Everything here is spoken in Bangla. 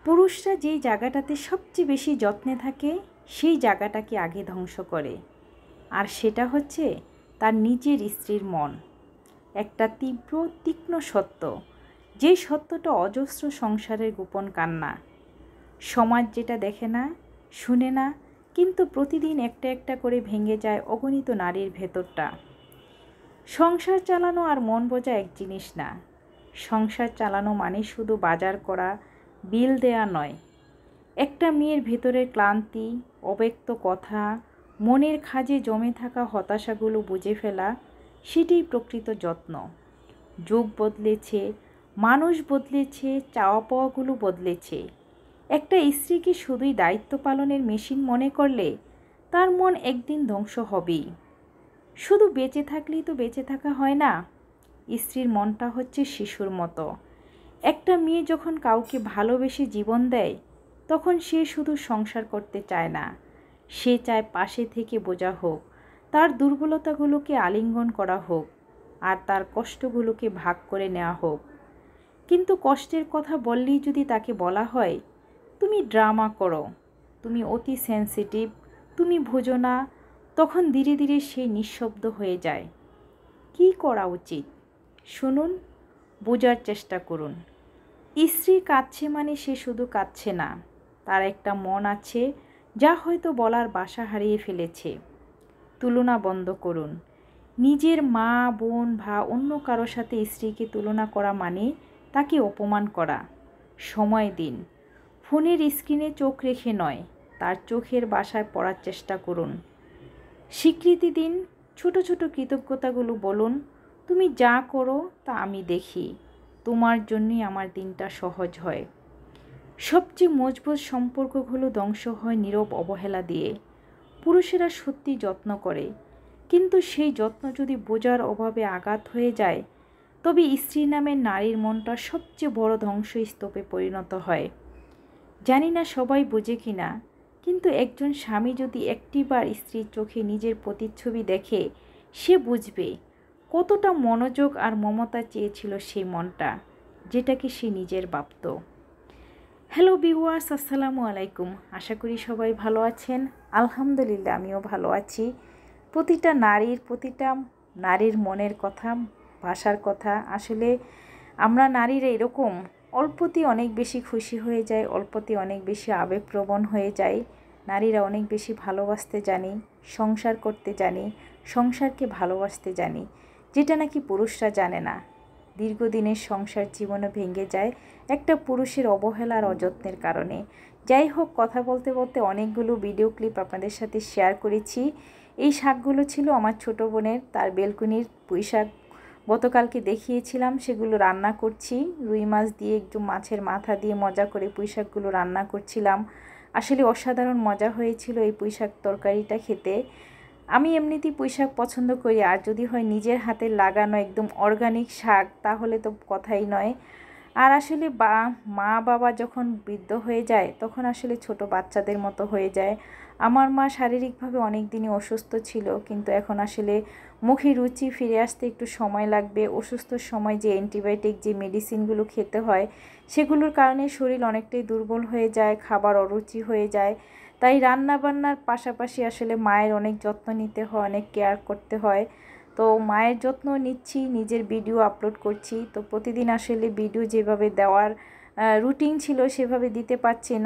পুরুষরা যেই জায়গাটাতে সবচেয়ে বেশি যত্নে থাকে সেই জায়গাটাকে আগে ধ্বংস করে, আর সেটা হচ্ছে তার নিজের স্ত্রীর মন। একটা তীক্ষ্ণ সত্য, যে সত্যটা অজস্র সংসারের গোপন কান্না। সমাজ যেটা দেখে না, শুনে না, কিন্তু প্রতিদিন একটা একটা করে ভেঙে যায় অগণিত নারীর ভেতরটা। সংসার চালানো আর মন বোঝা এক জিনিস না। সংসার চালানো মানে শুধু বাজার করা, বিল দেয়া নয়। একটা মেয়ের ভেতরের ক্লান্তি, অব্যক্ত কথা, মনের খাঁজে জমে থাকা হতাশাগুলো বুঝে ফেলা, সেটাই প্রকৃত যত্ন। যুগ বদলেছে, মানুষ বদলেছে, চাওয়া পাওয়াগুলো বদলেছে। একটা স্ত্রীকে শুধুই দায়িত্ব পালনের মেশিন মনে করলে তার মন একদিন ধ্বংস হবেই। শুধু বেঁচে থাকলেই তো বেঁচে থাকা হয় না। স্ত্রীর মনটা হচ্ছে শিশুর মতো। একটা মেয়ে যখন কাউকে ভালোবেসে জীবন দেয়, তখন সে শুধু সংসার করতে চায় না, সে চায় পাশে থেকে বোঝা হোক, তার দুর্বলতাগুলোকে আলিঙ্গন করা হোক, আর তার কষ্টগুলোকে ভাগ করে নেওয়া হোক। কিন্তু কষ্টের কথা বললেই যদি তাকে বলা হয়, তুমি ড্রামা করো, তুমি অতি সেন্সিটিভ, তুমি বোঝো না, তখন ধীরে ধীরে সে নিঃশব্দ হয়ে যায়। কী করা উচিত? শুনুন, বোঝার চেষ্টা করুন। স্ত্রী কাঁদছে মানে সে শুধু কাঁদছে না, তার একটা মন আছে যা হয়তো বলার বাসা হারিয়ে ফেলেছে। তুলনা বন্ধ করুন। নিজের মা, বোন বা অন্য কারো সাথে স্ত্রীকে তুলনা করা মানে তাকে অপমান করা। সময় দিন। ফোনের স্ক্রিনে চোখ রেখে নয়, তার চোখের বাসায় পড়ার চেষ্টা করুন। স্বীকৃতি দিন। ছোট ছোট কৃতজ্ঞতাগুলো বলুন, তুমি যা করো তা আমি দেখি, তোমার জন্যই আমার দিনটা সহজ হয়। সবচেয়ে মজবুত সম্পর্কগুলো ধ্বংস হয় নীরব অবহেলা দিয়ে। পুরুষেরা সত্যি যত্ন করে, কিন্তু সেই যত্ন যদি বোঝার অভাবে আঘাত হয়ে যায়, তবে স্ত্রী নামের নারীর মনটা সবচেয়ে বড় ধ্বংসস্তূপে পরিণত হয়। জানি না সবাই বোঝে কি না, কিন্তু একজন স্বামী যদি একটিবার স্ত্রীর চোখে নিজের প্রতিচ্ছবি দেখে, সে বুঝবে কতটা মনোযোগ আর মমতা চেয়েছিল সেই মনটা, যেটাকে সে নিজের ভাবত। হ্যালো ভিউয়ার্স, আসসালামু আলাইকুম। আশা করি সবাই ভালো আছেন। আলহামদুলিল্লাহ, আমিও ভালো আছি। প্রতিটা নারীর মনের কথা, ভাষার কথা। আসলে আমরা নারীরা এরকম অল্পতেই অনেক বেশি খুশি হয়ে যায়, অল্পতেই অনেক বেশি আবেগপ্রবণ হয়ে যায়। নারীরা অনেক বেশি ভালোবাসতে জানি, সংসার করতে জানি, সংসারকে ভালোবাসতে জানি, যেটা নাকি পুরুষরা জানে না। দীর্ঘদিনের সংসার জীবনে ভেঙে যায় একটা পুরুষের অবহেলা আর অযত্নের কারণে। যাই হোক, কথা বলতে বলতে অনেকগুলো ভিডিও ক্লিপ আপনাদের সাথে শেয়ার করেছি। এই শাকগুলো ছিল আমার ছোট বোনের, তার বেলকুনির পুঁই শাক। গতকালকে দেখিয়েছিলাম, সেগুলো রান্না করছি। রুই মাছ দিয়ে, একটু মাছের মাথা দিয়ে মজা করে পুঁই শাকগুলো রান্না করছিলাম। আসলে অসাধারণ মজা হয়েছিল এই পুঁই শাক তরকারিটা খেতে। আমি এমনিতেই পুঁই শাক পছন্দ করি, আর যদি হয় নিজের হাতে লাগানো একদম অর্গানিক শাক, তাহলে তো কথাই নয়। আর আসলে মা বাবা যখন বৃদ্ধ হয়ে যায়, তখন আসলে ছোট বাচ্চাদের মতো হয়ে যায়। আমার মা শারীরিকভাবে অনেক দিনই অসুস্থ ছিল, কিন্তু এখন আসলে মুখে রুচি ফিরে আসতে একটু সময় লাগবে। অসুস্থ সময় যে অ্যান্টিবায়োটিক, যে মেডিসিনগুলো খেতে হয়, সেগুলোর কারণে শরীর অনেকটাই দুর্বল হয়ে যায়, খাবার অরুচি হয়ে যায়। তাই রান্না বান্নার পাশাপাশি আসলে মায়ের অনেক যত্ন নিতে হয়, অনেক কেয়ার করতে হয়। তো মায়ের যত্ন নিচ্ছি, নিজের ভিডিও আপলোড করছি। তো প্রতিদিন আসলে ভিডিও যেভাবে দেওয়ার রুটিন ছিল সেভাবে দিতে পারছি না।